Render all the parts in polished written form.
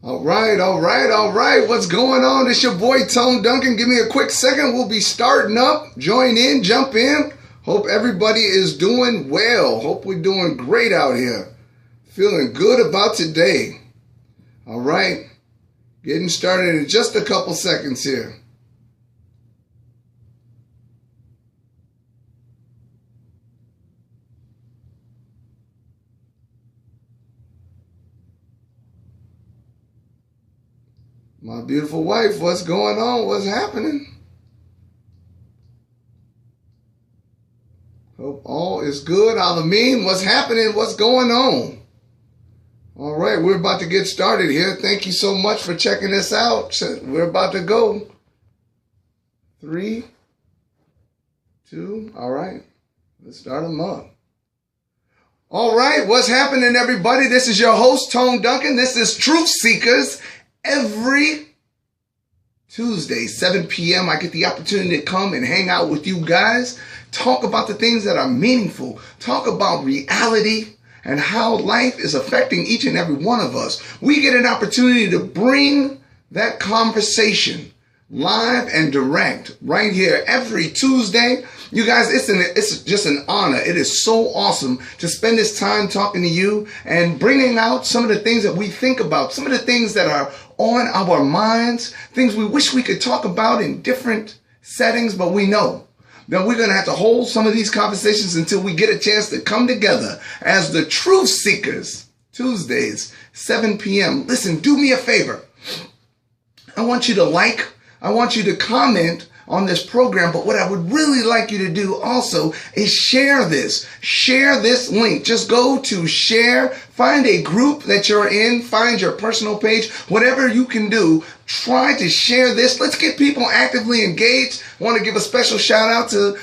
All right. What's going on? It's your boy Tone Duncan. Give me a quick second. We'll be starting up. Join in, jump in. Hope everybody is doing well. Hope we're doing great out here. Feeling good about today. All right. Getting started in just a couple seconds here. My beautiful wife, what's going on? What's happening? Hope all is good. Alameen, what's happening? What's going on? All right, we're about to get started here. Thank you so much for checking us out. We're about to go. 3, 2, all right. Let's start them up. All right, what's happening, everybody? This is your host, Tone Duncan. This is Truth Seekers. Every Tuesday, 7 p.m., I get the opportunity to come and hang out with you guys, talk about the things that are meaningful, talk about reality and how life is affecting each and every one of us. We get an opportunity to bring that conversation live and direct right here every Tuesday. You guys, it's just an honor. It is so awesome to spend this time talking to you and bringing out some of the things that we think about, some of the things that are on our minds, things we wish we could talk about in different settings, but we know that we're going to have to hold some of these conversations until we get a chance to come together as the Truth Seekers Tuesdays, 7 p.m. Listen, do me a favor. I want you to I want you to comment on this program, but what I would really like you to do also is share this. Share this link. Just go to share, find a group that you're in, find your personal page, whatever you can do, try to share this. Let's get people actively engaged. I want to give a special shout out to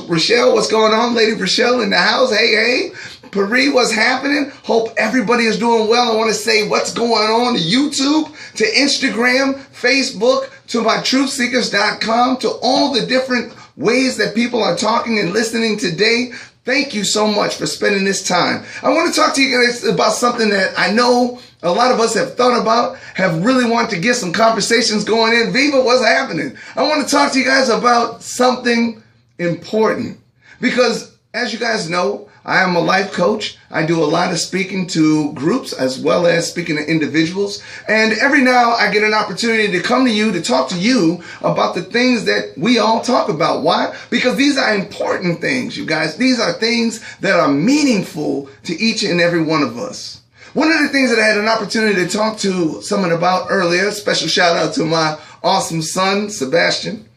Rochelle. What's going on, Lady Rochelle in the house? Hey. Pari, what's happening? Hope everybody is doing well. I want to say what's going on to YouTube, to Instagram, Facebook, to my TruthSeekrz.com, to all the different ways that people are talking and listening today. Thank you so much for spending this time. I want to talk to you guys about something that I know a lot of us have thought about, have really wanted to get some conversations going in. Viva, what's happening? I want to talk to you guys about something important because, as you guys know, I am a life coach. I do a lot of speaking to groups as well as speaking to individuals. And every now I get an opportunity to come to you, to talk to you about the things that we all talk about. Why? Because these are important things, you guys. These are things that are meaningful to each and every one of us. One of the things that I had an opportunity to talk to someone about earlier, special shout out to my awesome son, Sebastian.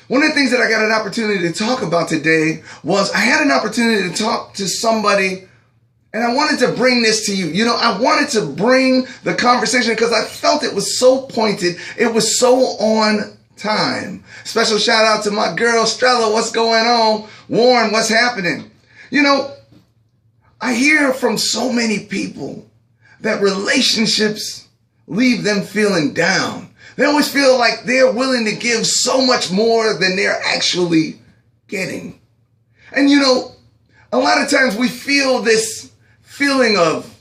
One of the things that I got an opportunity to talk about today was I had an opportunity to talk to somebody, and I wanted to bring this to you. You know, I wanted to bring the conversation because I felt it was so pointed. It was so on time. Special shout out to my girl, Strella. What's going on? Warren, what's happening? You know, I hear from so many people that relationships leave them feeling down. They always feel like they're willing to give so much more than they're actually getting. And you know, a lot of times we feel this feeling of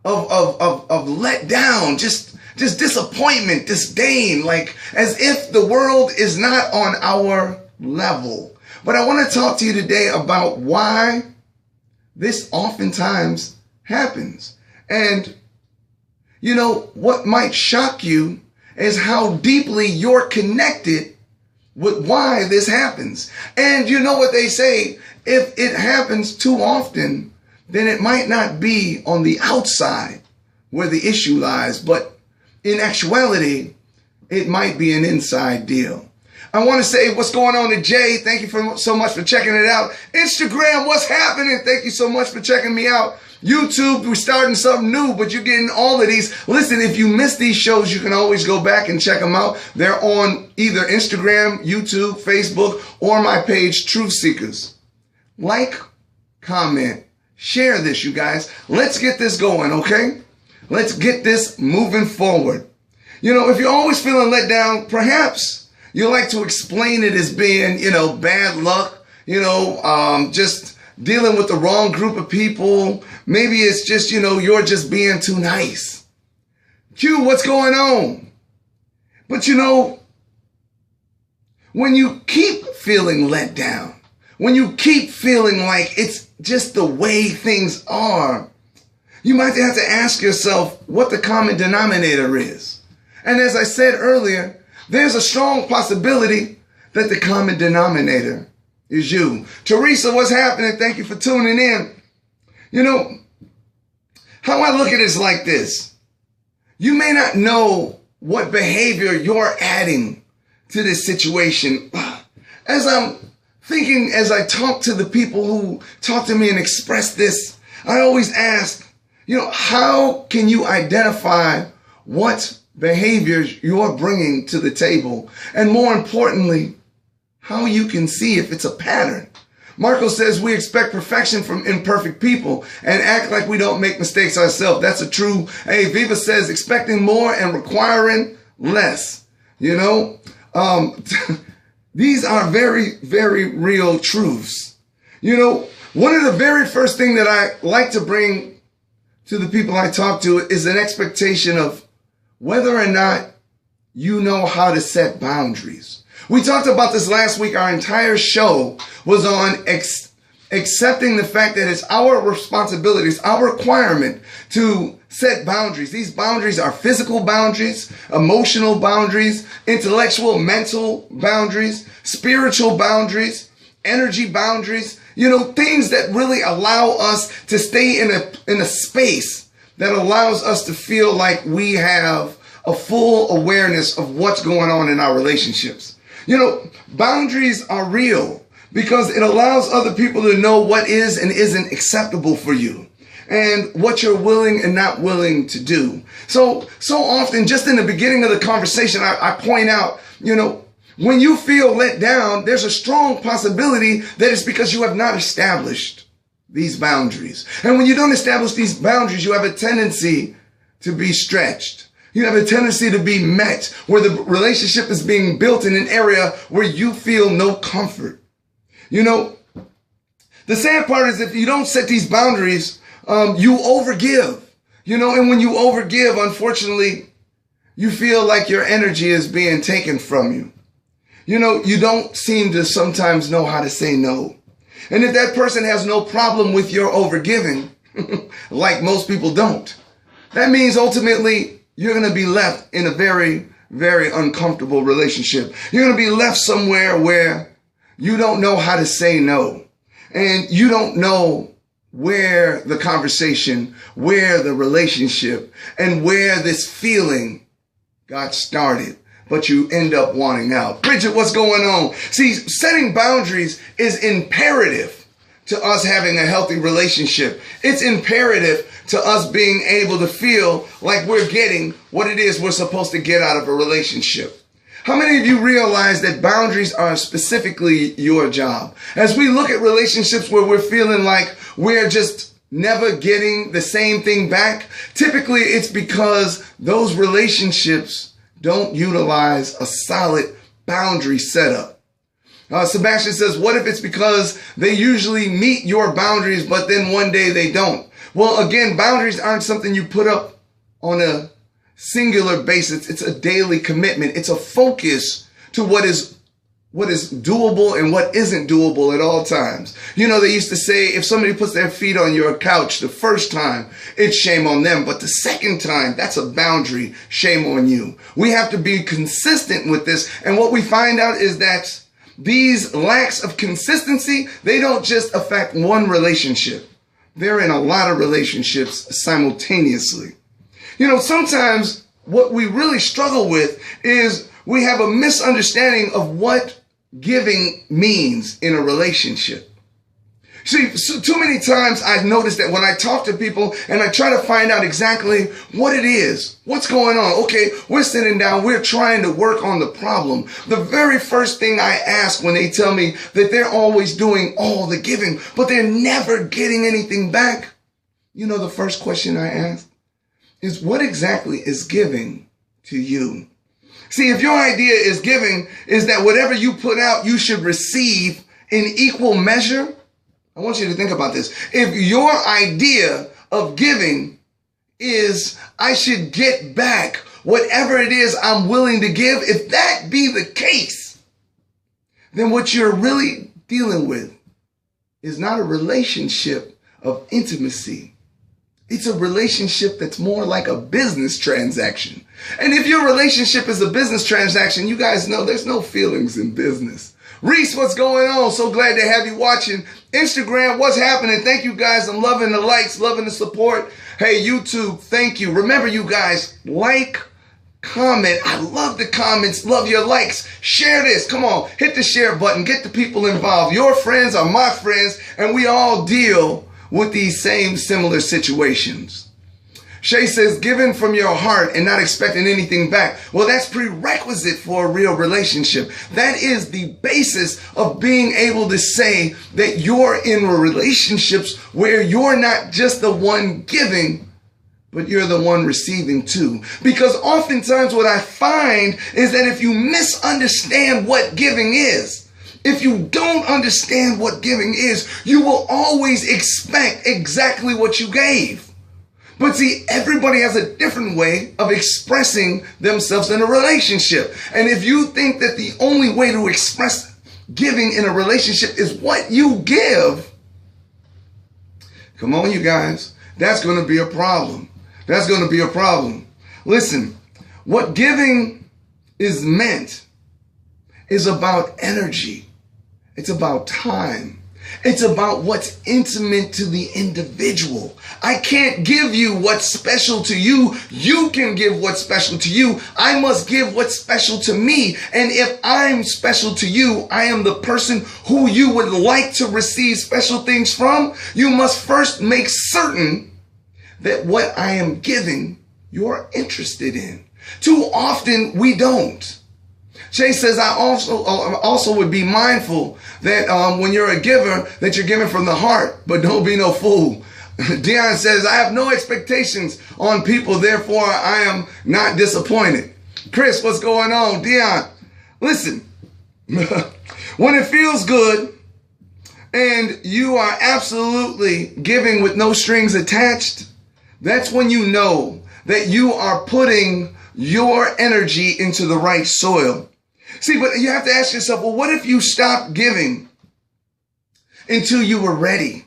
let down, just disappointment, disdain, like as if the world is not on our level. But I want to talk to you today about why this oftentimes happens. And you know, what might shock you is how deeply you're connected with why this happens. And you know what they say, if it happens too often, then it might not be on the outside where the issue lies, but in actuality, it might be an inside deal. I want to say what's going on to Jay. Thank you so much for checking it out. Instagram, what's happening? Thank you so much for checking me out. YouTube, we're starting something new, but you're getting all of these. Listen, if you miss these shows, you can always go back and check them out. They're on either Instagram, YouTube, Facebook, or my page, Truth Seekers. Like, comment, share this, you guys. Let's get this going, okay? Let's get this moving forward. You know, if you're always feeling let down, perhaps you like to explain it as being, you know, bad luck, you know, just dealing with the wrong group of people. Maybe it's just, you know, you're just being too nice. Q, what's going on? But you know, when you keep feeling let down, when you keep feeling like it's just the way things are, you might have to ask yourself what the common denominator is. And as I said earlier, there's a strong possibility that the common denominator is you. Teresa, what's happening? Thank you for tuning in. You know, how I look at it is like this. You may not know what behavior you're adding to this situation. As I'm thinking, as I talk to the people who talk to me and express this, I always ask, you know, how can you identify what behaviors you're bringing to the table? And more importantly, how you can see if it's a pattern. Marco says we expect perfection from imperfect people and act like we don't make mistakes ourselves. That's a true. Hey, Viva says expecting more and requiring less. You know, these are very, very real truths. You know, one of the very first thing that I like to bring to the people I talk to is an expectation of whether or not you know how to set boundaries. We talked about this last week. Our entire show was on accepting the fact that it's our responsibility, it's our requirement to set boundaries. These boundaries are physical boundaries, emotional boundaries, intellectual, mental boundaries, spiritual boundaries, energy boundaries, you know, things that really allow us to stay in a space that allows us to feel like we have a full awareness of what's going on in our relationships. You know, boundaries are real because it allows other people to know what is and isn't acceptable for you and what you're willing and not willing to do. So often, just in the beginning of the conversation, I point out, you know, when you feel let down, there's a strong possibility that it's because you have not established these boundaries. And when you don't establish these boundaries, you have a tendency to be stretched. You have a tendency to be met where the relationship is being built in an area where you feel no comfort. You know, the sad part is if you don't set these boundaries, you overgive, you know, and when you overgive, unfortunately, you feel like your energy is being taken from you. You know, you don't seem to sometimes know how to say no. And if that person has no problem with your overgiving, like most people don't, that means ultimately you're going to be left in a very, very uncomfortable relationship. You're going to be left somewhere where you don't know how to say no. And you don't know where the conversation, where the relationship, and where this feeling got started. But you end up wanting out. Bridget, what's going on? See, setting boundaries is imperative to us having a healthy relationship. It's imperative to us being able to feel like we're getting what it is we're supposed to get out of a relationship. How many of you realize that boundaries are specifically your job? As we look at relationships where we're feeling like we're just never getting the same thing back, typically it's because those relationships don't utilize a solid boundary setup. Sebastian says, what if it's because they usually meet your boundaries, but then one day they don't? Well, again, boundaries aren't something you put up on a singular basis. It's a daily commitment. It's a focus to what is doable and what isn't doable at all times. You know, they used to say, if somebody puts their feet on your couch the first time, it's shame on them. But the second time, that's a boundary. Shame on you. We have to be consistent with this. And what we find out is that these lacks of consistency, they don't just affect one relationship. They're in a lot of relationships simultaneously. You know, sometimes what we really struggle with is we have a misunderstanding of what giving means in a relationship. See, so too many times I've noticed that when I talk to people and I try to find out exactly what it is, what's going on. Okay, we're sitting down, we're trying to work on the problem. The very first thing I ask when they tell me that they're always doing all the giving, but they're never getting anything back, you know, the first question I ask is, what exactly is giving to you? See, if your idea is giving is that whatever you put out, you should receive in equal measure, I want you to think about this. If your idea of giving is I should get back whatever it is I'm willing to give. If that be the case, then what you're really dealing with is not a relationship of intimacy. It's a relationship that's more like a business transaction. And if your relationship is a business transaction, you guys know there's no feelings in business. Reese, what's going on? So glad to have you watching. Instagram, what's happening? Thank you guys. I'm loving the likes, loving the support. Hey, YouTube, thank you. Remember, you guys, like, comment. I love the comments. Love your likes. Share this. Come on. Hit the share button. Get the people involved. Your friends are my friends, and we all deal with these same similar situations. Shay says, giving from your heart and not expecting anything back. Well, that's prerequisite for a real relationship. That is the basis of being able to say that you're in relationships where you're not just the one giving, but you're the one receiving too. Because oftentimes what I find is that if you misunderstand what giving is, if you don't understand what giving is, you will always expect exactly what you gave. But see, everybody has a different way of expressing themselves in a relationship. And if you think that the only way to express giving in a relationship is what you give, come on, you guys, that's going to be a problem. That's going to be a problem. Listen, what giving is meant is about energy. It's about time. It's about what's intimate to the individual. I can't give you what's special to you. You can give what's special to you. I must give what's special to me. And if I'm special to you, I am the person who you would like to receive special things from. You must first make certain that what I am giving, you're interested in. Too often we don't. Shay says, I also would be mindful that when you're a giver, that you're giving from the heart, but don't be no fool. Dion says, I have no expectations on people, therefore I am not disappointed. Chris, what's going on? Dion, listen, when it feels good and you are absolutely giving with no strings attached, that's when you know that you are putting your energy into the right soil. See, but you have to ask yourself, well, what if you stopped giving until you were ready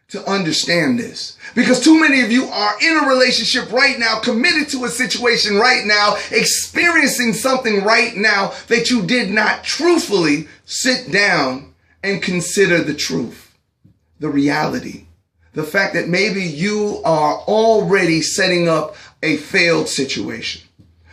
to understand this? Because too many of you are in a relationship right now, committed to a situation right now, experiencing something right now that you did not truthfully sit down and consider the truth, the reality, the fact that maybe you are already setting up a failed situation.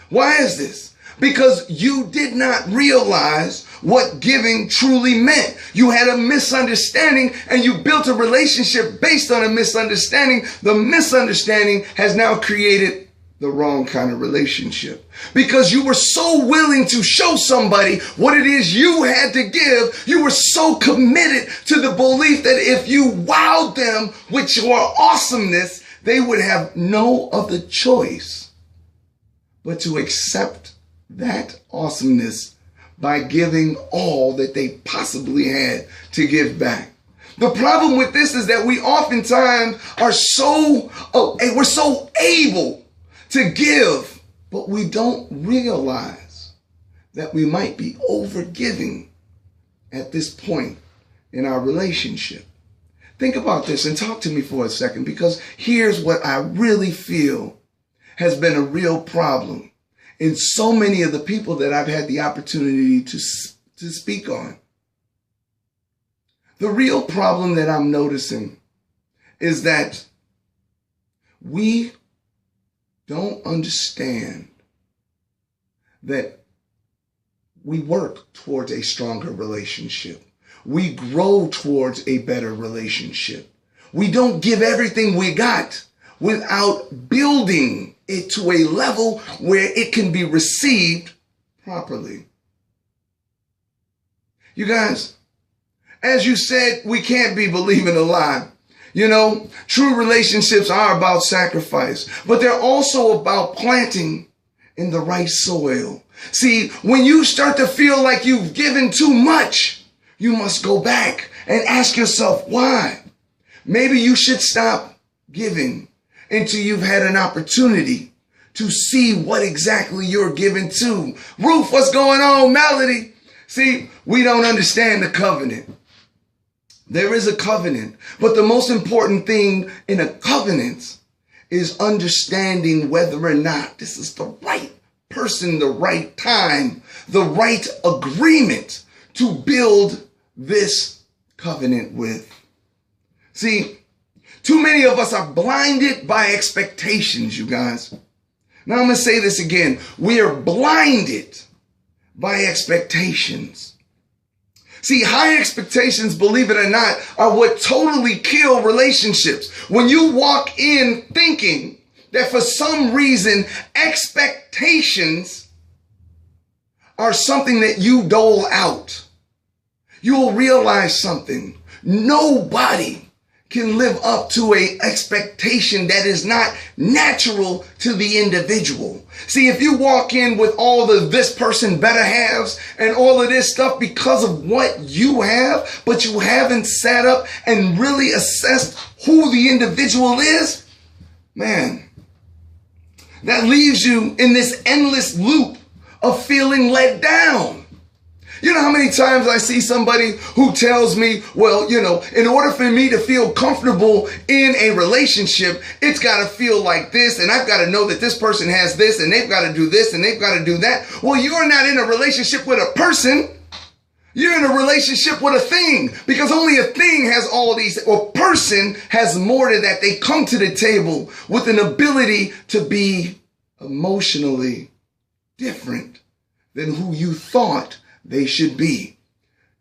Why is this? Because you did not realize what giving truly meant. You had a misunderstanding and you built a relationship based on a misunderstanding. The misunderstanding has now created the wrong kind of relationship. Because you were so willing to show somebody what it is you had to give, you were so committed to the belief that if you wowed them with your awesomeness, they would have no other choice but to accept that awesomeness by giving all that they possibly had to give back. The problem with this is that we oftentimes are we're so able to give, but we don't realize that we might be overgiving at this point in our relationship. Think about this and talk to me for a second, because here's what I really feel has been a real problem in so many of the people that I've had the opportunity to speak on. The real problem that I'm noticing is that we don't understand that we work towards a stronger relationship. We grow towards a better relationship. We don't give everything we got without building it to a level where it can be received properly. You guys, as you said, we can't be believing a lie. You know, true relationships are about sacrifice, but they're also about planting in the right soil. See, when you start to feel like you've given too much, you must go back and ask yourself why. Maybe you should stop giving until you've had an opportunity to see what exactly you're given to. Ruth, what's going on? Melody. See, we don't understand the covenant. There is a covenant, but the most important thing in a covenant is understanding whether or not this is the right person, the right time, the right agreement to build this covenant with. See, too many of us are blinded by expectations, you guys. Now I'm going to say this again. We are blinded by expectations. See, high expectations, believe it or not, are what totally kill relationships. When you walk in thinking that for some reason expectations are something that you dole out, you'll realize something. Nobody can live up to an expectation that is not natural to the individual. See, if you walk in with all the this person better haves and all of this stuff because of what you have, but you haven't sat up and really assessed who the individual is, man, that leaves you in this endless loop of feeling let down. You know how many times I see somebody who tells me, well, you know, in order for me to feel comfortable in a relationship, it's got to feel like this, and I've got to know that this person has this, and they've got to do this, and they've got to do that. Well, you're not in a relationship with a person. You're in a relationship with a thing, because only a thing has all these, or person has more to that. They come to the table with an ability to be emotionally different than who you thought they should be.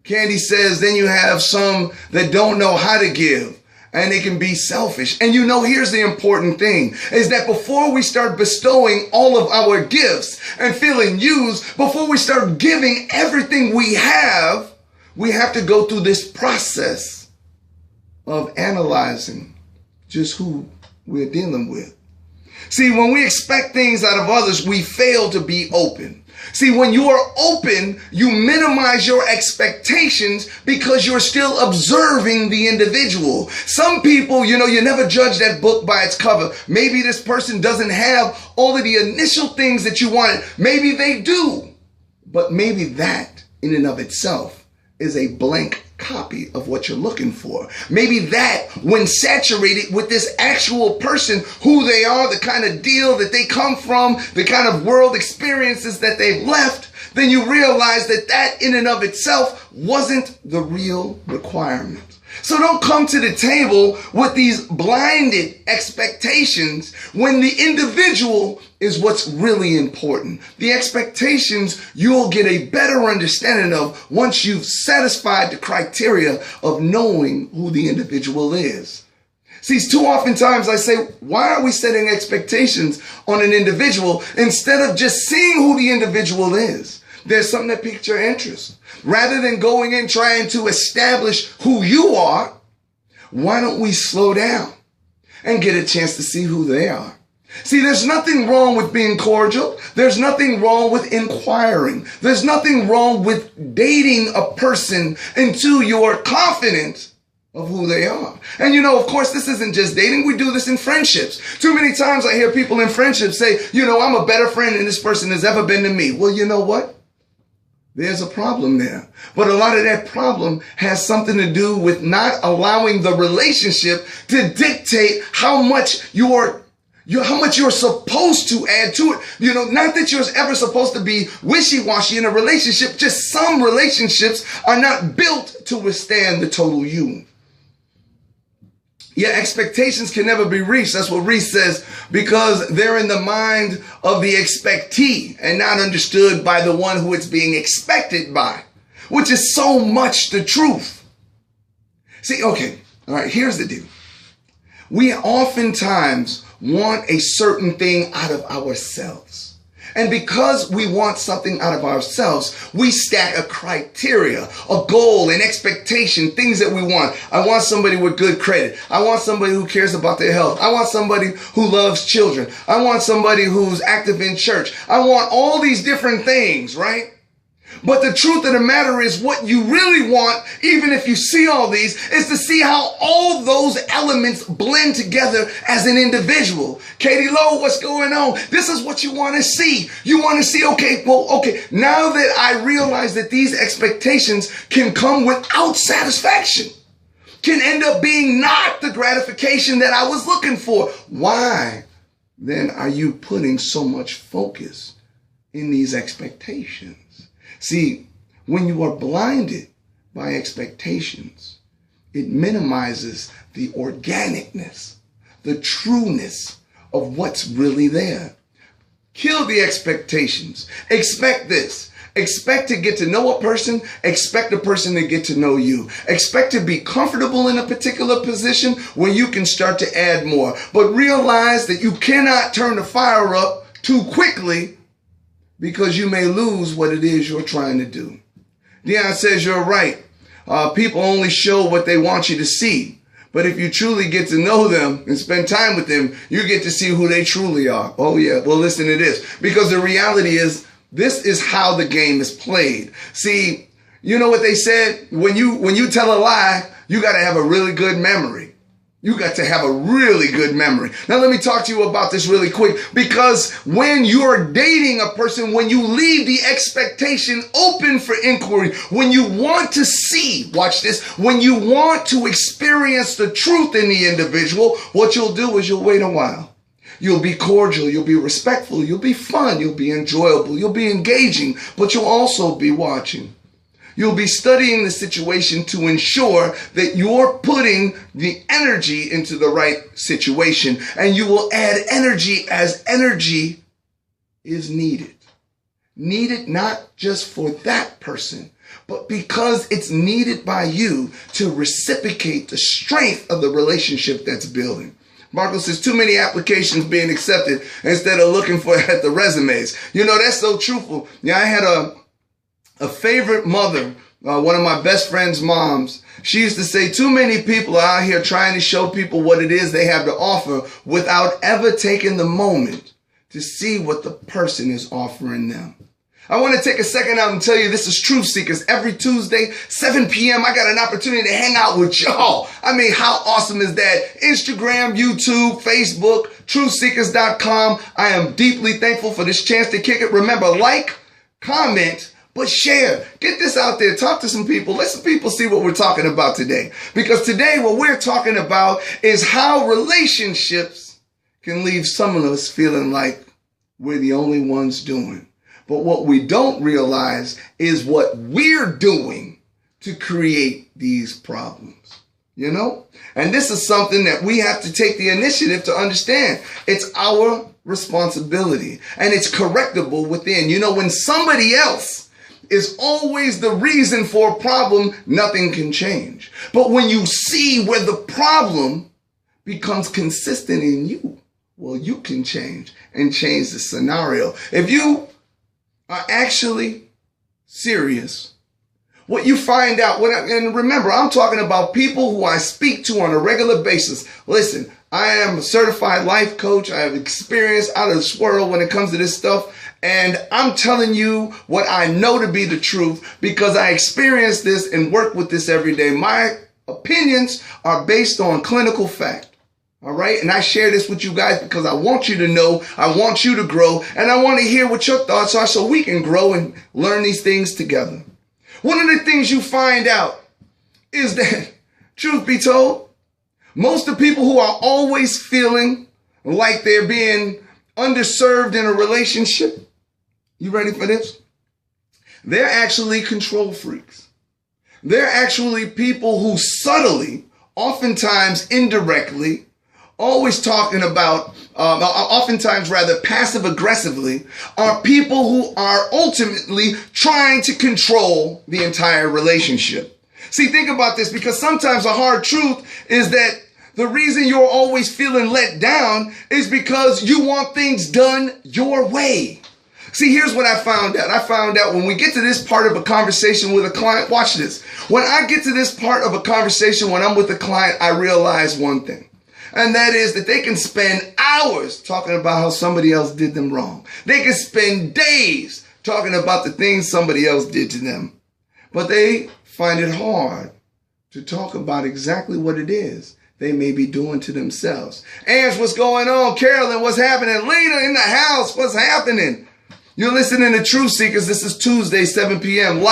Candy says, then you have some that don't know how to give, and they can be selfish. And you know, here's the important thing, is that before we start bestowing all of our gifts and feeling used, before we start giving everything we have to go through this process of analyzing just who we're dealing with. See, when we expect things out of others, we fail to be open. See, when you are open, you minimize your expectations because you're still observing the individual. Some people, you know, you never judge that book by its cover. Maybe this person doesn't have all of the initial things that you wanted. Maybe they do. But maybe that in and of itself is a blank copy of what you're looking for. Maybe that, when saturated with this actual person, who they are, the kind of deal that they come from, the kind of world experiences that they've left, then you realize that that in and of itself wasn't the real requirement. So don't come to the table with these blinded expectations when the individual is what's really important. The expectations you'll get a better understanding of once you've satisfied the criteria of knowing who the individual is. See, too often times I say, why are we setting expectations on an individual instead of just seeing who the individual is? There's something that piqued your interest. Rather than going in trying to establish who you are, why don't we slow down and get a chance to see who they are? See, there's nothing wrong with being cordial. There's nothing wrong with inquiring. There's nothing wrong with dating a person until you're confident of who they are. And you know, of course, this isn't just dating. We do this in friendships. Too many times I hear people in friendships say, you know, I'm a better friend than this person has ever been to me. Well, you know what? There's a problem there. But a lot of that problem has something to do with not allowing the relationship to dictate how much you're supposed to add to it. You know, not that you're ever supposed to be wishy-washy in a relationship. Just some relationships are not built to withstand the total you. Your expectations can never be reached. That's what Reese says, because they're in the mind of the expectee and not understood by the one who it's being expected by, which is so much the truth. See, okay, all right, here's the deal. We oftentimes want a certain thing out of ourselves. And because we want something out of ourselves, we stack a criteria, a goal, an expectation, things that we want. I want somebody with good credit. I want somebody who cares about their health. I want somebody who loves children. I want somebody who's active in church. I want all these different things, right? But the truth of the matter is what you really want, even if you see all these, is to see how all those elements blend together as an individual. Katie Lowe, what's going on? This is what you want to see. You want to see, okay, now that I realize that these expectations can come without satisfaction, can end up being not the gratification that I was looking for. Why then are you putting so much focus in these expectations? See, when you are blinded by expectations, it minimizes the organicness, the trueness of what's really there. Kill the expectations. Expect this. Expect to get to know a person. Expect a person to get to know you. Expect to be comfortable in a particular position where you can start to add more. But realize that you cannot turn the fire up too quickly because you may lose what it is you're trying to do. Deion says you're right. People only show what they want you to see. But if you truly get to know them and spend time with them, you get to see who they truly are. Oh yeah, well listen to this. Because the reality is, this is how the game is played. See, you know what they said? When you tell a lie, you got to have a really good memory. You got to have a really good memory. Now let me talk to you about this really quick, because when you're dating a person, when you leave the expectation open for inquiry, when you want to see, watch this, when you want to experience the truth in the individual, what you'll do is you'll wait a while. You'll be cordial, you'll be respectful, you'll be fun, you'll be enjoyable, you'll be engaging, but you'll also be watching. You'll be studying the situation to ensure that you're putting the energy into the right situation, and you will add energy as energy is needed. Needed not just for that person, but because it's needed by you to reciprocate the strength of the relationship that's building. Marco says too many applications being accepted instead of looking for at the resumes. You know, that's so truthful. Yeah, I had a favorite mother, one of my best friend's moms. She used to say too many people are out here trying to show people what it is they have to offer without ever taking the moment to see what the person is offering them. I want to take a second out and tell you this is Truth Seekers. Every Tuesday, 7 p.m., I got an opportunity to hang out with y'all. I mean, how awesome is that? Instagram, YouTube, Facebook, TruthSeekrz.com. I am deeply thankful for this chance to kick it. Remember, like, comment, but share. Get this out there. Talk to some people. Let some people see what we're talking about today. Because today what we're talking about is how relationships can leave some of us feeling like we're the only ones doing. But what we don't realize is what we're doing to create these problems, you know? And this is something that we have to take the initiative to understand. It's our responsibility, and it's correctable within. You know, when somebody else is always the reason for a problem, nothing can change. But when you see where the problem becomes consistent in you, well, you can change and change the scenario. If you are actually serious, what you find out, and remember, I'm talking about people who I speak to on a regular basis. Listen, I am a certified life coach. I have experience out of this world when it comes to this stuff. And I'm telling you what I know to be the truth because I experience this and work with this every day. My opinions are based on clinical fact. All right. And I share this with you guys because I want you to know, I want you to grow, and I want to hear what your thoughts are so we can grow and learn these things together. One of the things you find out is that, truth be told, most of the people who are always feeling like they're being underserved in a relationship, you ready for this? They're actually control freaks. They're actually people who subtly, oftentimes indirectly, always talking about, oftentimes rather passive aggressively, are people who are ultimately trying to control the entire relationship. See, think about this, because sometimes a hard truth is that the reason you're always feeling let down is because you want things done your way. See, here's what I found out. I found out when we get to this part of a conversation with a client, watch this. When I get to this part of a conversation when I'm with a client, I realize one thing. And that is that they can spend hours talking about how somebody else did them wrong. They can spend days talking about the things somebody else did to them. But they find it hard to talk about exactly what it is they may be doing to themselves. Ange, what's going on? Carolyn, what's happening? Lena in the house, what's happening? You're listening to Truth Seekers. This is Tuesday, 7 p.m.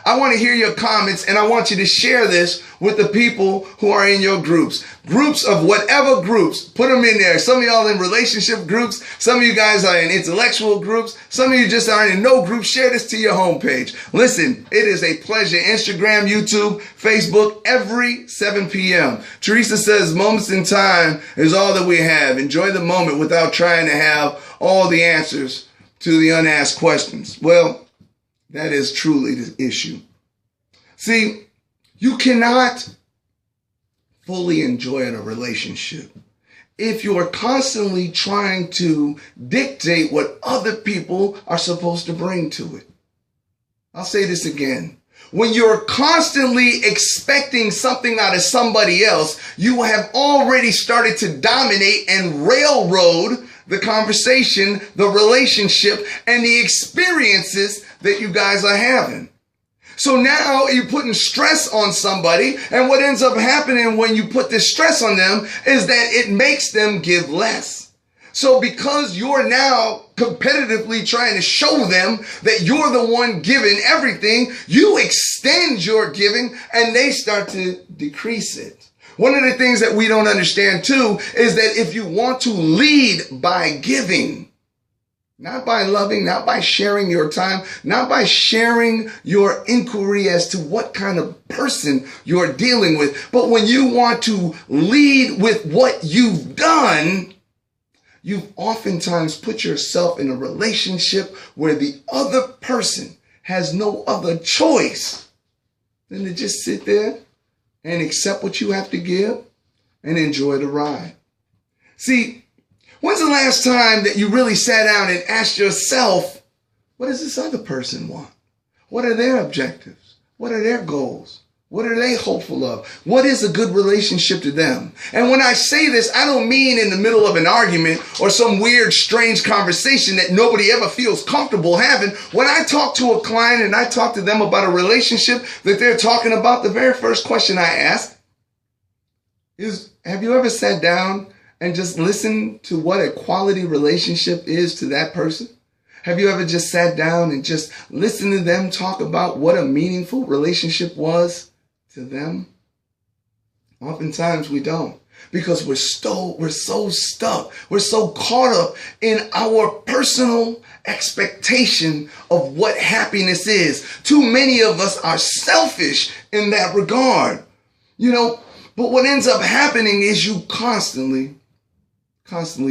I want to hear your comments, and I want you to share this with the people who are in your groups. Groups of whatever groups. Put them in there. Some of y'all in relationship groups. Some of you guys are in intellectual groups. Some of you just aren't in no group. Share this to your homepage. Listen, it is a pleasure. Instagram, YouTube, Facebook, every 7 p.m. Teresa says moments in time is all that we have. Enjoy the moment without trying to have all the answers to the unasked questions. Well, that is truly the issue. See, you cannot fully enjoy a relationship if you are constantly trying to dictate what other people are supposed to bring to it. I'll say this again. When you're constantly expecting something out of somebody else, you have already started to dominate and railroad the conversation, the relationship, and the experiences that you guys are having. So now you're putting stress on somebody, and what ends up happening when you put this stress on them is that it makes them give less. So because you're now competitively trying to show them that you're the one giving everything, you extend your giving and they start to decrease it. One of the things that we don't understand too is that if you want to lead by giving, not by loving, not by sharing your time, not by sharing your inquiry as to what kind of person you're dealing with, but when you want to lead with what you've done, you've oftentimes put yourself in a relationship where the other person has no other choice than to just sit there and accept what you have to give and enjoy the ride. See, when's the last time that you really sat down and asked yourself, what does this other person want? What are their objectives? What are their goals? What are they hopeful of? What is a good relationship to them? And when I say this, I don't mean in the middle of an argument or some weird, strange conversation that nobody ever feels comfortable having. When I talk to a client and I talk to them about a relationship that they're talking about, the very first question I ask is, have you ever sat down and just listened to what a quality relationship is to that person? Have you ever just sat down and just listened to them talk about what a meaningful relationship was to them? Oftentimes we don't, because we're so stuck. We're so caught up in our personal expectation of what happiness is. Too many of us are selfish in that regard. But what ends up happening is you constantly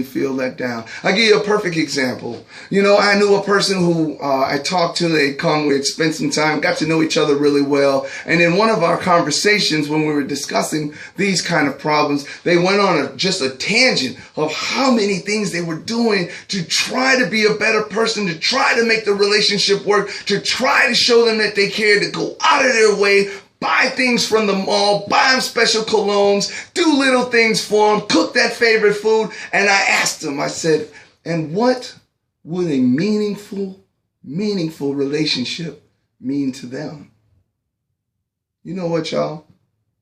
feel let down. I'll give you a perfect example. I knew a person who I talked to. They'd come, we'd spend some time, got to know each other really well. And in one of our conversations, when we were discussing these kind of problems, they went on just a tangent of how many things they were doing to try to be a better person, to try to make the relationship work, to try to show them that they care, to go out of their way, buy things from the mall, buy them special colognes, do little things for them, cook that favorite food. And I asked them, I said, and what would a meaningful relationship mean to them? You know what, y'all?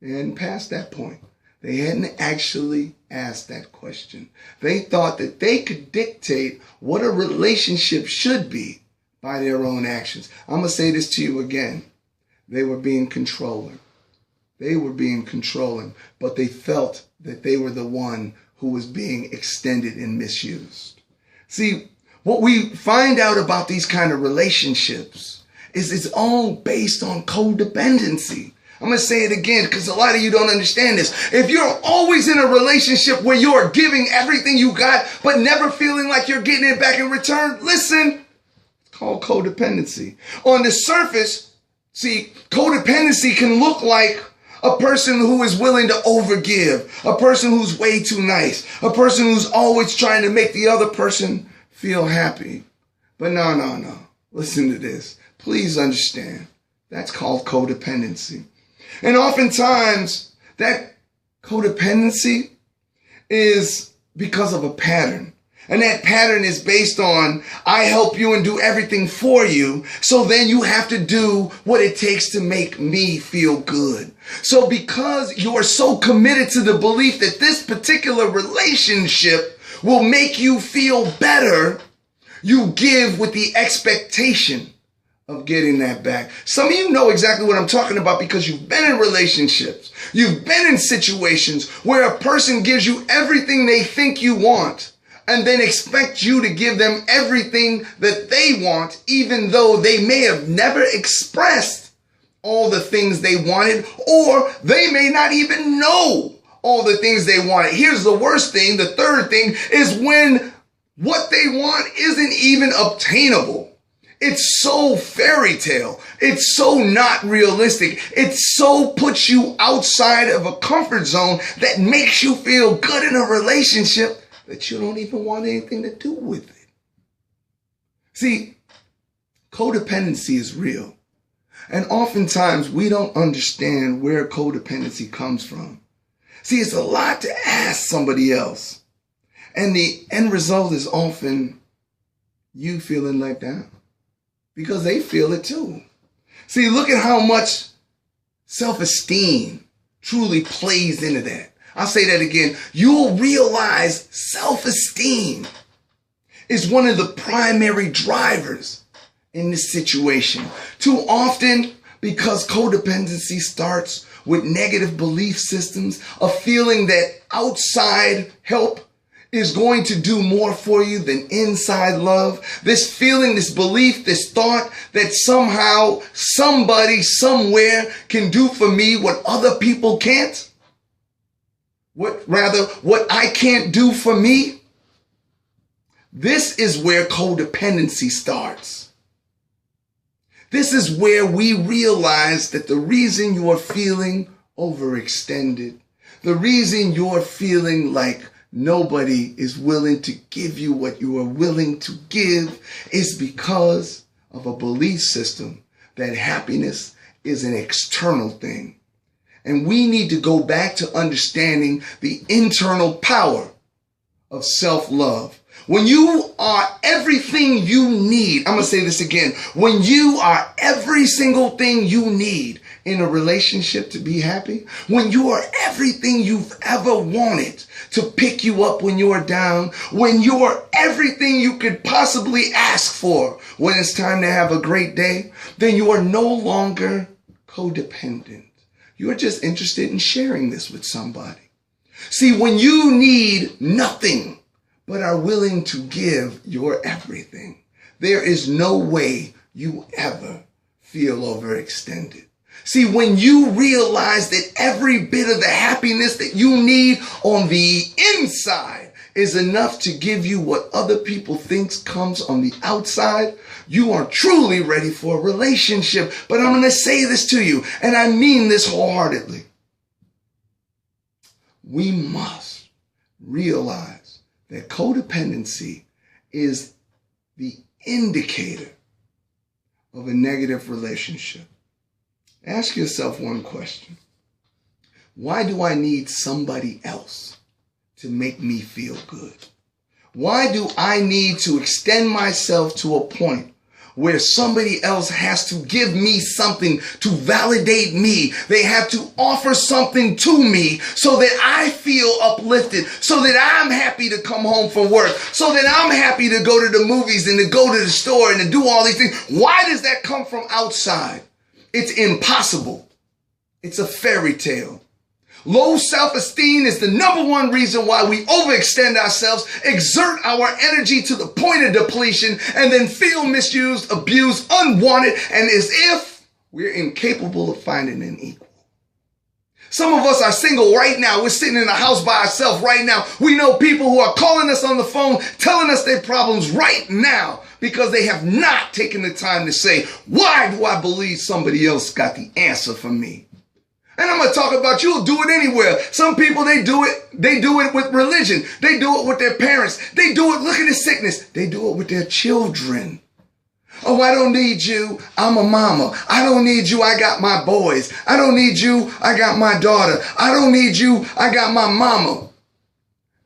They hadn't passed that point. They hadn't actually asked that question. They thought that they could dictate what a relationship should be by their own actions. I'm going to say this to you again. They were being controlling. But they felt that they were the one who was being extended and misused. See, what we find out about these kind of relationships is it's all based on codependency. I'm going to say it again because a lot of you don't understand this. If you're always in a relationship where you are giving everything you got but never feeling like you're getting it back in return, listen, it's called codependency. On the surface, see, codependency can look like a person who is willing to overgive, a person who's way too nice, a person who's always trying to make the other person feel happy. But no. Listen to this. Please understand. That's called codependency. And oftentimes, that codependency is because of a pattern. And that pattern is based on, I help you and do everything for you. So then you have to do what it takes to make me feel good. So because you are so committed to the belief that this particular relationship will make you feel better, you give with the expectation of getting that back. Some of you know exactly what I'm talking about because you've been in relationships. You've been in situations where a person gives you everything they think you want and then expect you to give them everything that they want, even though they may have never expressed all the things they wanted, or they may not even know all the things they wanted. Here's the worst thing. The third thing is when what they want isn't even obtainable. It's so fairy tale. It's so not realistic. It so puts you outside of a comfort zone that makes you feel good in a relationship that you don't even want anything to do with it. See, codependency is real. And oftentimes we don't understand where codependency comes from. See, it's a lot to ask somebody else. And the end result is often you feeling let down because they feel it too. See, look at how much self-esteem truly plays into that. I'll say that again. You'll realize self-esteem is one of the primary drivers in this situation. Too often, because codependency starts with negative belief systems, a feeling that outside help is going to do more for you than inside love. This feeling, this belief, this thought that somehow somebody somewhere can do for me what other people can't. What I can't do for me. This is where codependency starts. This is where we realize that the reason you are feeling overextended, the reason you're feeling like nobody is willing to give you what you are willing to give is because of a belief system that happiness is an external thing. And we need to go back to understanding the internal power of self-love. When you are everything you need, I'm going to say this again. When you are every single thing you need in a relationship to be happy, when you are everything you've ever wanted to pick you up when you are down, when you are everything you could possibly ask for when it's time to have a great day, then you are no longer codependent. You are just interested in sharing this with somebody. See, when you need nothing but are willing to give your everything, there is no way you ever feel overextended. See, when you realize that every bit of the happiness that you need on the inside is enough to give you what other people think comes on the outside, you are truly ready for a relationship. But I'm going to say this to you, and I mean this wholeheartedly. We must realize that codependency is the indicator of a negative relationship. Ask yourself one question. Why do I need somebody else to make me feel good? Why do I need to extend myself to a point where somebody else has to give me something to validate me? They have to offer something to me so that I feel uplifted, so that I'm happy to come home from work, so that I'm happy to go to the movies and to go to the store and to do all these things. Why does that come from outside? It's impossible. It's a fairy tale. Low self-esteem is the number one reason why we overextend ourselves, exert our energy to the point of depletion, and then feel misused, abused, unwanted, and as if we're incapable of finding an equal. Some of us are single right now. We're sitting in a house by ourselves right now. We know people who are calling us on the phone, telling us their problems right now because they have not taken the time to say, why do I believe somebody else got the answer for me? And I'm going to talk about you'll do it anywhere. Some people, they do it with religion. They do it with their parents. They do it, look at the sickness. They do it with their children. Oh, I don't need you. I'm a mama. I don't need you. I got my boys. I don't need you. I got my daughter. I don't need you. I got my mama.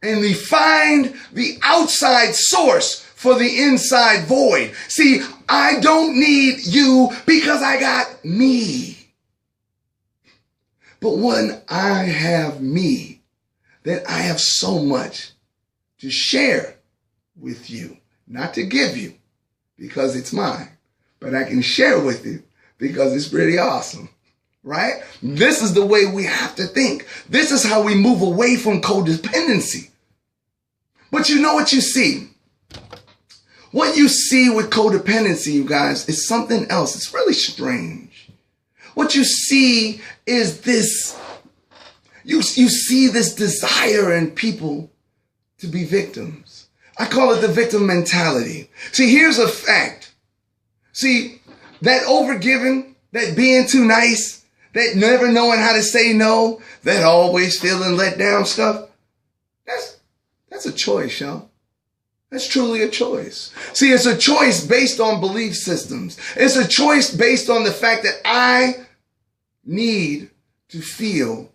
and we find the outside source for the inside void. See, I don't need you because I got me. But when I have me, then I have so much to share with you. Not to give you because it's mine, but I can share with you because it's pretty awesome. Right? This is the way we have to think. This is how we move away from codependency. But you know what you see? What you see with codependency, you guys, is something else. It's really strange. What you see is this, you see this desire in people to be victims. I call it the victim mentality. See, here's a fact. See, that overgiving, that being too nice, that never knowing how to say no, that always feeling let down stuff, that's a choice, y'all. That's truly a choice. See, it's a choice based on belief systems. It's a choice based on the fact that I need to feel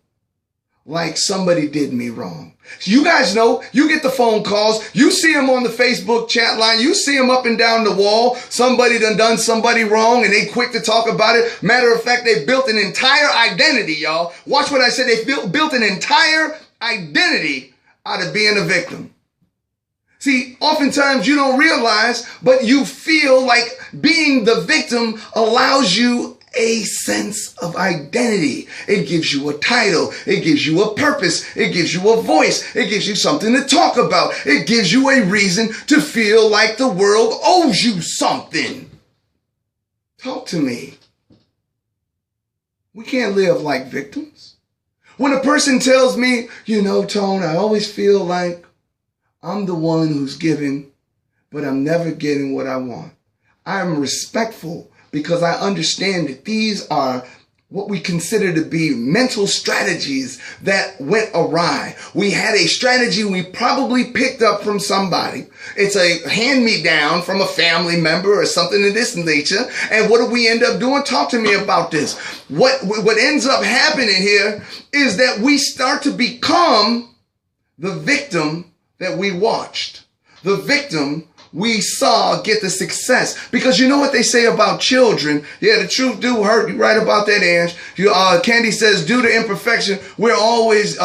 like somebody did me wrong. You guys know, you get the phone calls, you see them on the Facebook chat line, you see them up and down the wall. Somebody done somebody wrong and they quick to talk about it. Matter of fact, they built an entire identity, y'all. Watch what I said. They built an entire identity out of being a victim. See, oftentimes you don't realize, but you feel like being the victim allows you a sense of identity. It gives you a title. It gives you a purpose. It gives you a voice. It gives you something to talk about. It gives you a reason to feel like the world owes you something. Talk to me. We can't live like victims. When a person tells me, you know, Tone, I always feel like I'm the one who's giving, but I'm never getting what I want. I'm respectful because I understand that these are what we consider to be mental strategies that went awry. We had a strategy we probably picked up from somebody. It's a hand-me-down from a family member or something of this nature. And what do we end up doing? Talk to me about this. What ends up happening here is that we start to become the victim that we watched. The victim we saw get the success. Because you know what they say about children? Yeah, the truth do hurt. You're right about that, Ange. Candy says, due to imperfection, we always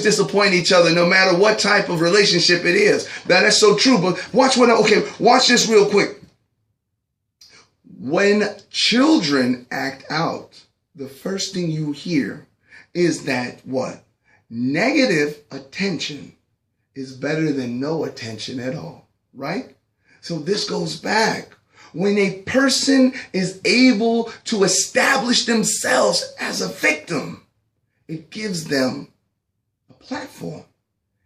disappoint each other, no matter what type of relationship it is. Now, that's so true. But watch this real quick. When children act out, the first thing you hear is that what? Negative attention is better than no attention at all, right? So this goes back. When a person is able to establish themselves as a victim, it gives them a platform.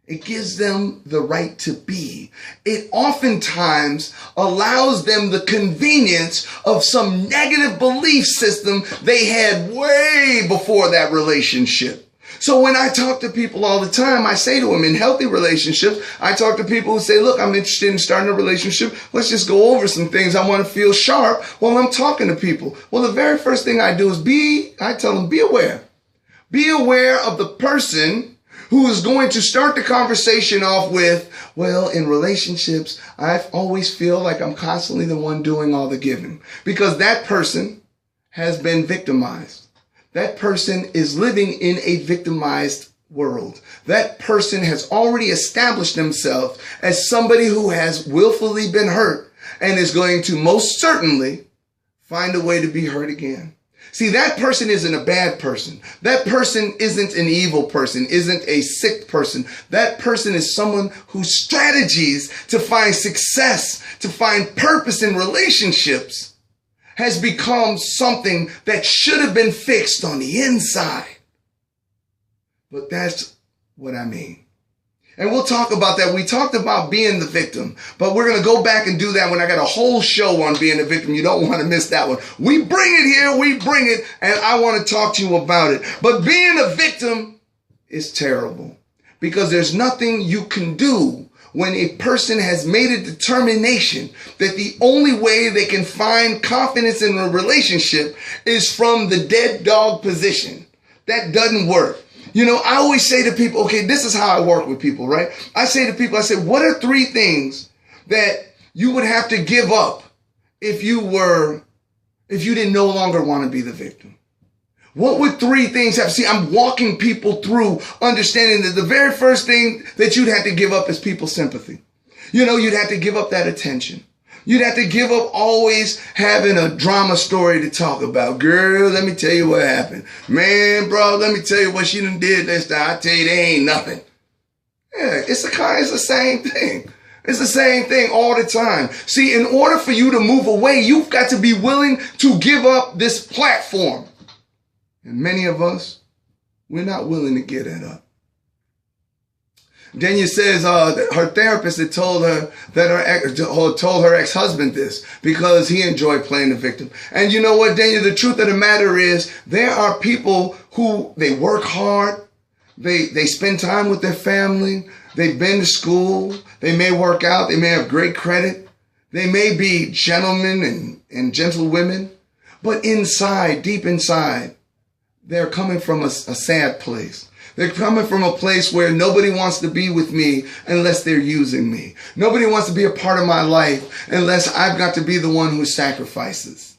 It gives them the right to be. It oftentimes allows them the convenience of some negative belief system they had way before that relationship. So when I talk to people all the time, I say to them in healthy relationships, I talk to people who say, look, I'm interested in starting a relationship. Let's just go over some things. I want to feel sharp while I'm talking to people. Well, the very first thing I do is I tell them, be aware. Be aware of the person who is going to start the conversation off with, well, in relationships, I always feel like I'm constantly the one doing all the giving. Because that person has been victimized. That person is living in a victimized world. That person has already established themselves as somebody who has willfully been hurt and is going to most certainly find a way to be hurt again. See, that person isn't a bad person. That person isn't an evil person, isn't a sick person. That person is someone whose strategies to find success, to find purpose in relationships has become something that should have been fixed on the inside. But that's what I mean. And we'll talk about that. We talked about being the victim, but we're going to go back and do that when I got a whole show on being a victim. You don't want to miss that one. We bring it here, we bring it, and I want to talk to you about it. But being a victim is terrible because there's nothing you can do when a person has made a determination that the only way they can find confidence in a relationship is from the dead dog position. That doesn't work. I always say to people, okay, this is how I work with people, right? I say to people, I say, what are 3 things that you would have to give up if you didn't no longer want to be the victim? What would 3 things have? See, I'm walking people through understanding that the very first thing that you'd have to give up is people's sympathy. You'd have to give up that attention. You'd have to give up always having a drama story to talk about. Girl, let me tell you what happened. Man, bro, let me tell you what she done did this time. I tell you, they ain't nothing. Yeah, it's the same thing. It's the same thing all the time. See, in order for you to move away, you've got to be willing to give up this platform. And many of us, we're not willing to give that up. Daniel says that her therapist had told her that told her ex-husband this because he enjoyed playing the victim. And you know what, Daniel? The truth of the matter is there are people who they work hard, they spend time with their family, they've been to school, they may work out, they may have great credit, they may be gentlemen and gentlewomen, but inside, deep inside, they're coming from a sad place. They're coming from a place where nobody wants to be with me unless they're using me. Nobody wants to be a part of my life unless I've got to be the one who sacrifices.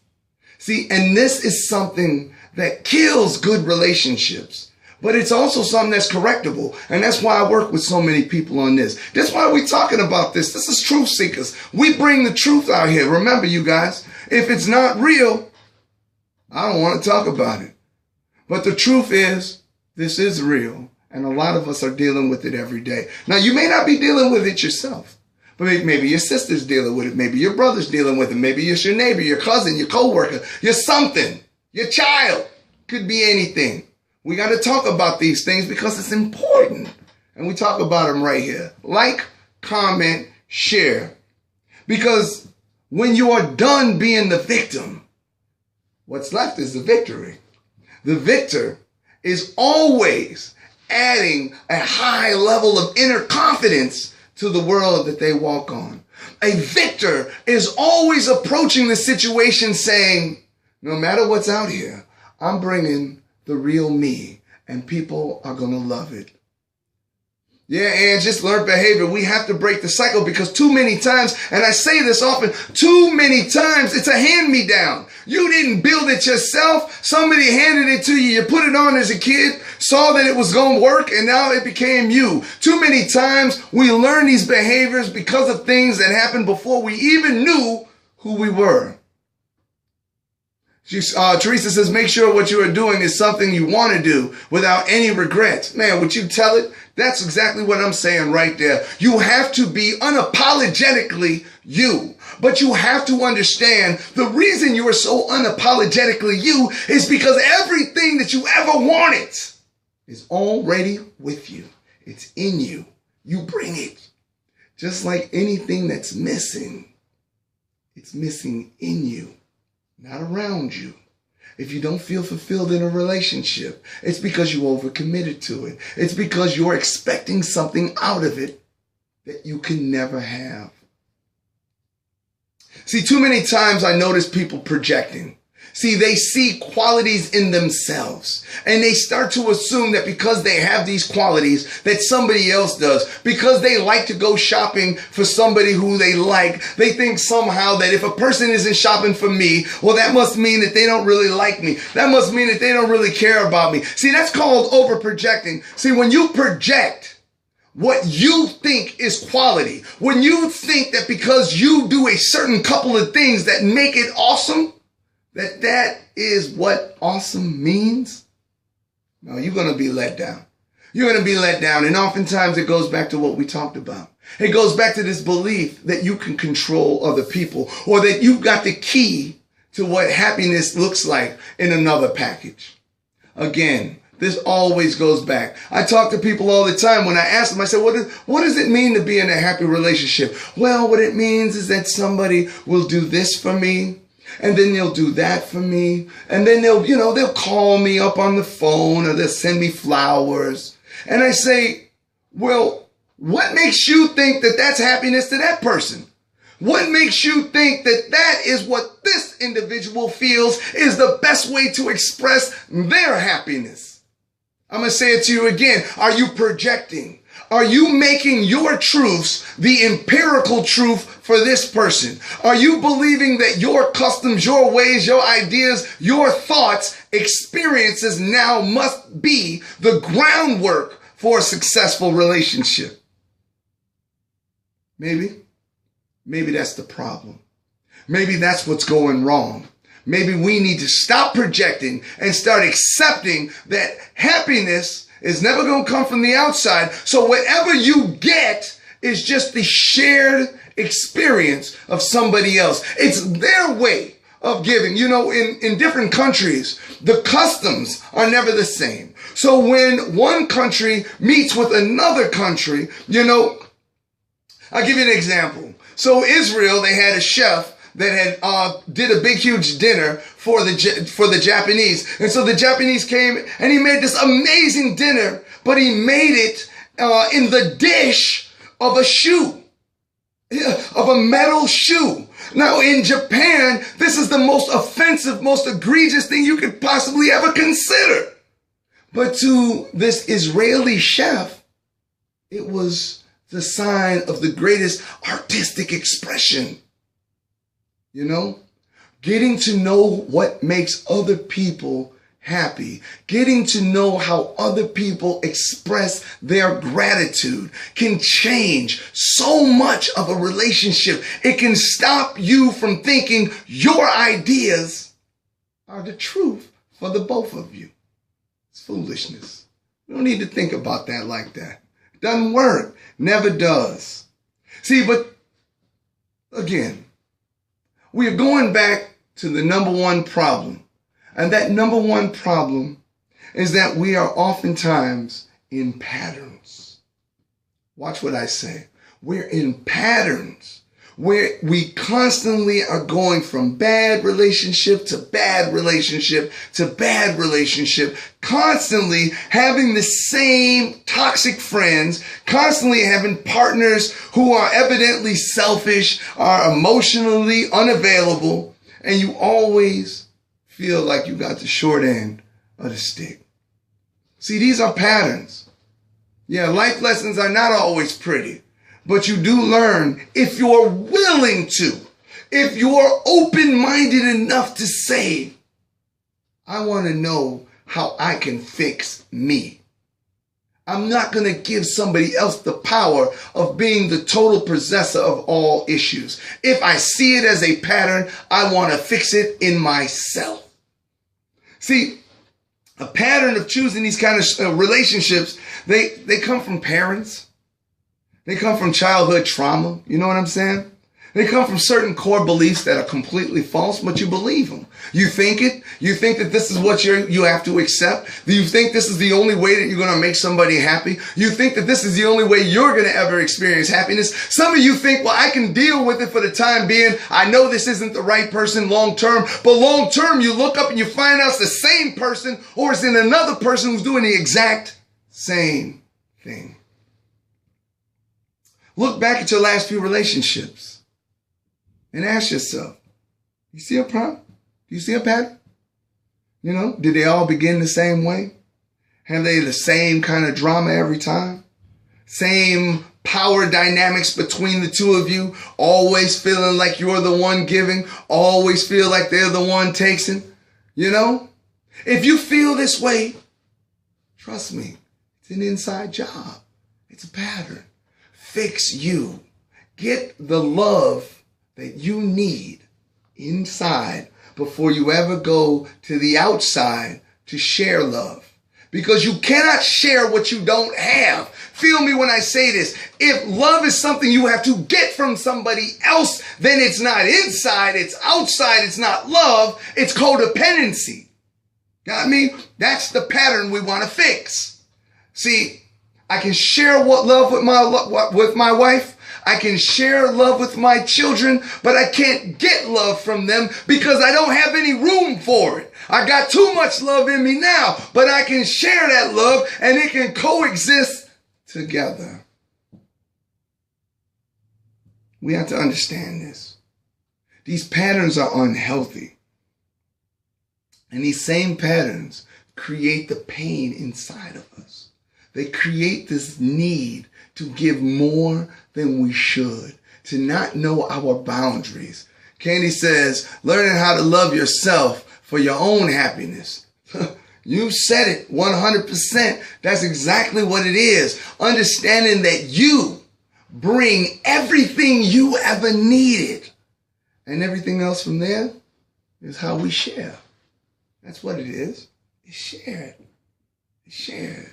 See, and this is something that kills good relationships, but it's also something that's correctable. And that's why I work with so many people on this. That's why we're talking about this. This is Truth Seekers. We bring the truth out here. Remember, you guys, if it's not real, I don't want to talk about it. But the truth is, this is real, and a lot of us are dealing with it every day. Now, you may not be dealing with it yourself, but maybe your sister's dealing with it. Maybe your brother's dealing with it. Maybe it's your neighbor, your cousin, your coworker, your something, your child. Could be anything. We got to talk about these things because it's important, and we talk about them right here. Like, comment, share. Because when you are done being the victim, what's left is the victory. The victor is always adding a high level of inner confidence to the world that they walk on. A victor is always approaching the situation saying, no matter what's out here, I'm bringing the real me and people are going to love it. Yeah, and just learned behavior. We have to break the cycle because too many times, and I say this often, too many times it's a hand-me-down. You didn't build it yourself. Somebody handed it to you. You put it on as a kid, saw that it was going to work, and now it became you. Too many times we learn these behaviors because of things that happened before we even knew who we were. Teresa says, make sure what you are doing is something you want to do without any regrets. Man, would you tell it? That's exactly what I'm saying right there. You have to be unapologetically you. But you have to understand the reason you are so unapologetically you is because everything that you ever wanted is already with you. It's in you. You bring it. Just like anything that's missing, it's missing in you. Not around you. If you don't feel fulfilled in a relationship, it's because you overcommitted to it. It's because you're expecting something out of it that you can never have. See, too many times I notice people projecting. See, they see qualities in themselves and they start to assume that because they have these qualities that somebody else does, because they like to go shopping for somebody who they like, they think somehow that if a person isn't shopping for me, well, that must mean that they don't really like me. That must mean that they don't really care about me. See, that's called over projecting. See, when you project what you think is quality, when you think that because you do a certain couple of things that make it awesome, that is what awesome means, no, you're going to be let down. You're going to be let down. And oftentimes it goes back to what we talked about. It goes back to this belief that you can control other people or that you've got the key to what happiness looks like in another package. Again, this always goes back. I talk to people all the time. When I ask them, I say, what does it mean to be in a happy relationship? Well, what it means is that somebody will do this for me. And then they'll do that for me. And then they'll call me up on the phone or they'll send me flowers. And I say, well, what makes you think that that's happiness to that person? What makes you think that that is what this individual feels is the best way to express their happiness? I'm going to say it to you again. Are you projecting? Are you making your truths the empirical truth for this person? Are you believing that your customs, your ways, your ideas, your thoughts, experiences now must be the groundwork for a successful relationship? Maybe that's the problem. Maybe that's what's going wrong. Maybe we need to stop projecting and start accepting that happiness is never going to come from the outside. So whatever you get is just the shared experience of somebody else. It's their way of giving. You know, in different countries, the customs are never the same. So when one country meets with another country, you know, I'll give you an example. So Israel, they had a chef that had did a big, huge dinner for the Japanese. And so the Japanese came and he made this amazing dinner, but he made it in the dish of a shoe, of a metal shoe. Now in Japan, this is the most offensive, most egregious thing you could possibly ever consider. But to this Israeli chef, it was the sign of the greatest artistic expression. You know, getting to know what makes other people happy, getting to know how other people express their gratitude can change so much of a relationship. It can stop you from thinking your ideas are the truth for the both of you. It's foolishness. You don't need to think about that like that. It doesn't work. Never does. See, but again, we are going back to the number one problem. And that number one problem is that we are oftentimes in patterns. Watch what I say. We're in patterns where we constantly are going from bad relationship to bad relationship to bad relationship, constantly having the same toxic friends, constantly having partners who are evidently selfish, are emotionally unavailable, and you always feel like you got the short end of the stick. See, these are patterns. Yeah, life lessons are not always pretty. But you do learn if you're willing to, if you're open-minded enough to say, I want to know how I can fix me. I'm not going to give somebody else the power of being the total possessor of all issues. If I see it as a pattern, I want to fix it in myself. See, a pattern of choosing these kind of relationships, they come from parents. They come from childhood trauma. You know what I'm saying? They come from certain core beliefs that are completely false, but you believe them. You think it. You think that this is what you have to accept. Do you think this is the only way that you're going to make somebody happy? You think that this is the only way you're going to ever experience happiness. Some of you think, well, I can deal with it for the time being. I know this isn't the right person long term, but long term you look up and you find out it's the same person or it's in another person who's doing the exact same thing. Look back at your last few relationships and ask yourself, you see a problem? Do you see a pattern? You know, did they all begin the same way? Have they the same kind of drama every time? Same power dynamics between the two of you? Always feeling like you're the one giving? Always feel like they're the one taking? You know? If you feel this way, trust me, it's an inside job. It's a pattern. Fix you. Get the love that you need inside before you ever go to the outside to share love. Because you cannot share what you don't have. Feel me when I say this. If love is something you have to get from somebody else, then it's not inside, it's outside, it's not love, it's codependency. Got me? That's the pattern we want to fix. See, I can share love with my wife. I can share love with my children, but I can't get love from them because I don't have any room for it. I got too much love in me now, but I can share that love and it can coexist together. We have to understand this. These patterns are unhealthy. And these same patterns create the pain inside of us. They create this need to give more than we should, to not know our boundaries. Candy says, learning how to love yourself for your own happiness. You said it 100%. That's exactly what it is. Understanding that you bring everything you ever needed. And everything else from there is how we share. That's what it is. It's shared. It's shared.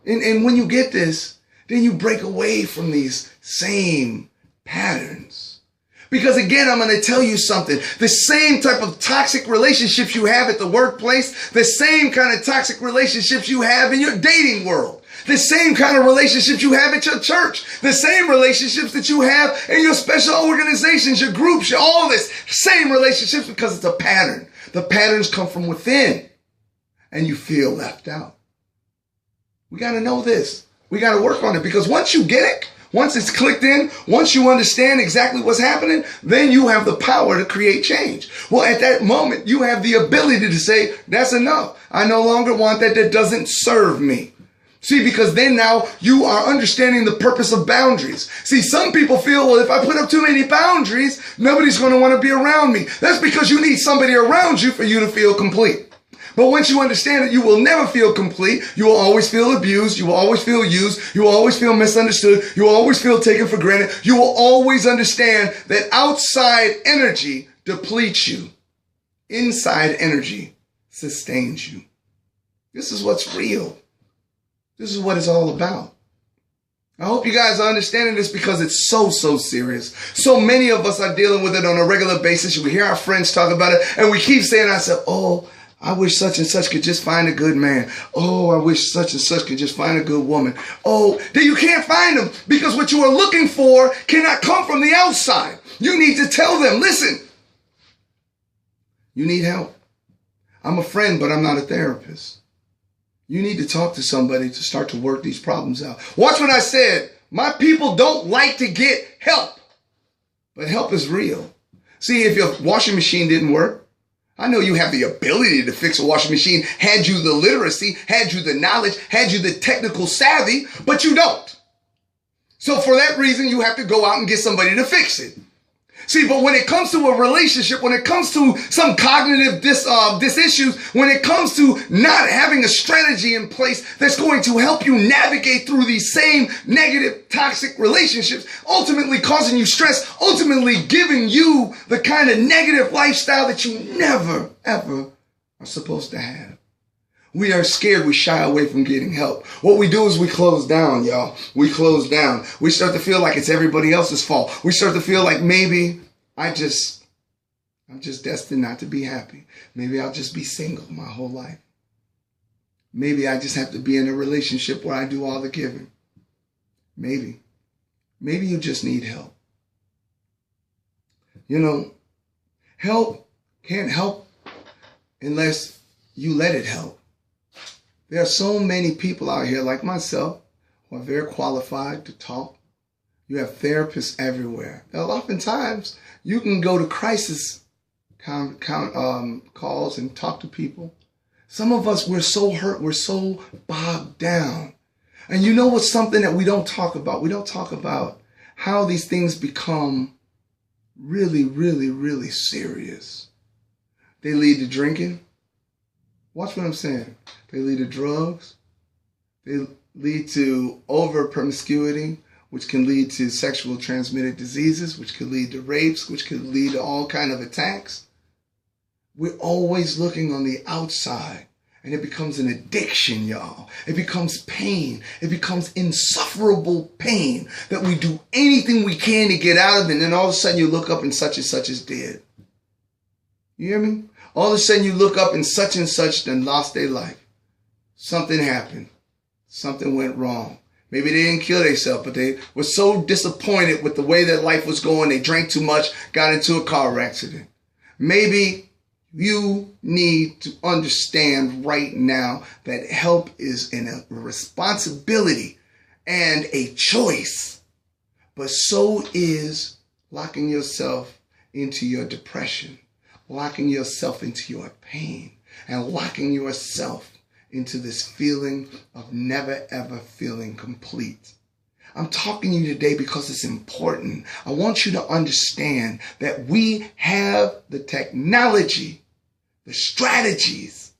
And when you get this, then you break away from these same patterns. Because again, I'm going to tell you something. The same type of toxic relationships you have at the workplace, the same kind of toxic relationships you have in your dating world, the same kind of relationships you have at your church, the same relationships that you have in your special organizations, your groups, all this, same relationships, because it's a pattern. The patterns come from within, and you feel left out. We got to know this. We got to work on it, because once you get it, once it's clicked in, once you understand exactly what's happening, then you have the power to create change. Well, at that moment, you have the ability to say, that's enough. I no longer want that. That doesn't serve me. See, because then now you are understanding the purpose of boundaries. See, some people feel, well, if I put up too many boundaries, nobody's going to want to be around me. That's because you need somebody around you for you to feel complete. But once you understand that you will never feel complete, you will always feel abused, you will always feel used, you will always feel misunderstood, you will always feel taken for granted, you will always understand that outside energy depletes you. Inside energy sustains you. This is what's real. This is what it's all about. I hope you guys are understanding this, because it's so serious. So many of us are dealing with it on a regular basis. We hear our friends talk about it, and we keep saying to ourselves, oh, I wish such and such could just find a good man. Oh, I wish such and such could just find a good woman. Oh, then you can't find them, because what you are looking for cannot come from the outside. You need to tell them, listen, you need help. I'm a friend, but I'm not a therapist. You need to talk to somebody to start to work these problems out. Watch what I said. My people don't like to get help, but help is real. See, if your washing machine didn't work, I know you have the ability to fix a washing machine, had you the literacy, had you the knowledge, had you the technical savvy, but you don't. So for that reason, you have to go out and get somebody to fix it. See, but when it comes to a relationship, when it comes to some cognitive issues, when it comes to not having a strategy in place that's going to help you navigate through these same negative, toxic relationships, ultimately causing you stress, ultimately giving you the kind of negative lifestyle that you never, ever are supposed to have. We are scared. We shy away from getting help. What we do is we close down, y'all. We close down. We start to feel like it's everybody else's fault. We start to feel like maybe I'm just destined not to be happy. Maybe I'll just be single my whole life. Maybe I just have to be in a relationship where I do all the giving. Maybe you just need help. You know, help can't help unless you let it help. There are so many people out here like myself who are very qualified to talk. You have therapists everywhere. Oftentimes, you can go to crisis calls and talk to people. Some of us, we're so hurt, we're so bogged down. And you know what's something that we don't talk about? We don't talk about how these things become really, really, really serious. They lead to drinking. Watch what I'm saying. They lead to drugs. They lead to over promiscuity, which can lead to sexual transmitted diseases, which could lead to rapes, which could lead to all kinds of attacks. We're always looking on the outside, and it becomes an addiction, y'all. It becomes pain. It becomes insufferable pain that we do anything we can to get out of, and then all of a sudden you look up and such is dead. You hear me? All of a sudden you look up and such done lost their life. Something happened. Something went wrong. Maybe they didn't kill themselves, but they were so disappointed with the way that life was going. They drank too much, got into a car accident. Maybe you need to understand right now that help is a responsibility and a choice, but so is locking yourself into your depression, locking yourself into your pain, and locking yourself into this feeling of never ever feeling complete. I'm talking to you today because it's important. I want you to understand that we have the technology, the strategies,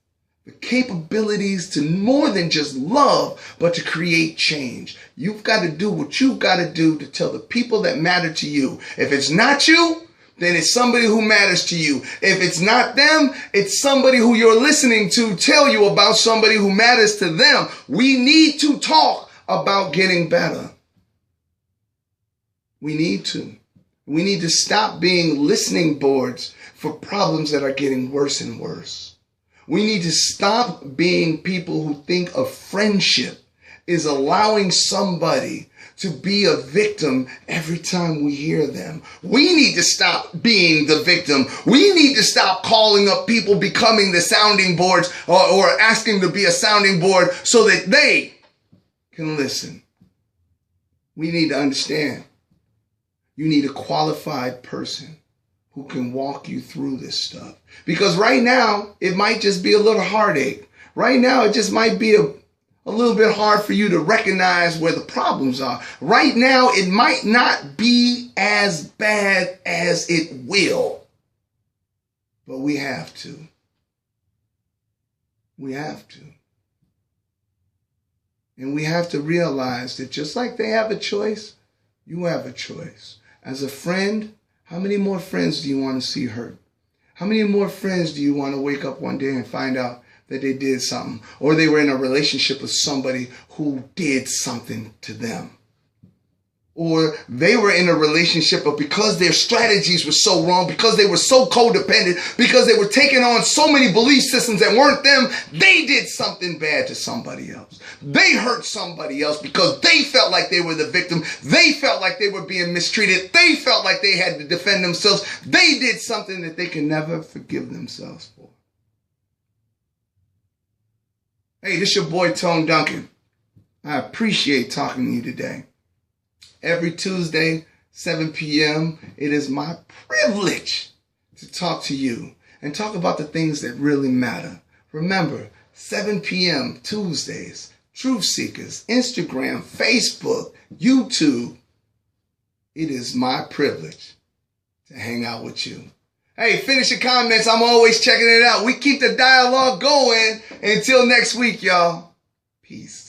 the capabilities to more than just love, but to create change. You've got to do what you've got to do to tell the people that matter to you. If it's not you, then it's somebody who matters to you. If it's not them, it's somebody who you're listening to tell you about somebody who matters to them. We need to talk about getting better. We need to. We need to stop being listening boards for problems that are getting worse and worse. We need to stop being people who think of friendship is allowing somebody to be a victim every time we hear them. We need to stop being the victim. We need to stop calling up people becoming the sounding boards or asking to be a sounding board so that they can listen. We need to understand. You need a qualified person who can walk you through this stuff. Because right now, it might just be a little heartache. Right now, it just might be a little bit hard for you to recognize where the problems are. Right now, it might not be as bad as it will. But we have to. We have to. And we have to realize that just like they have a choice, you have a choice. As a friend, how many more friends do you want to see hurt? How many more friends do you want to wake up one day and find out that they did something, or they were in a relationship with somebody who did something to them? Or they were in a relationship, but because their strategies were so wrong, because they were so codependent, because they were taking on so many belief systems that weren't them, they did something bad to somebody else. They hurt somebody else because they felt like they were the victim. They felt like they were being mistreated. They felt like they had to defend themselves. They did something that they can never forgive themselves for. Hey, this is your boy Tone Duncan. I appreciate talking to you today. Every Tuesday, 7 p.m., it is my privilege to talk to you and talk about the things that really matter. Remember, 7 p.m. Tuesdays, TruthSeekrz, Instagram, Facebook, YouTube. It is my privilege to hang out with you. Hey, finish your comments. I'm always checking it out. We keep the dialogue going. Until next week, y'all. Peace.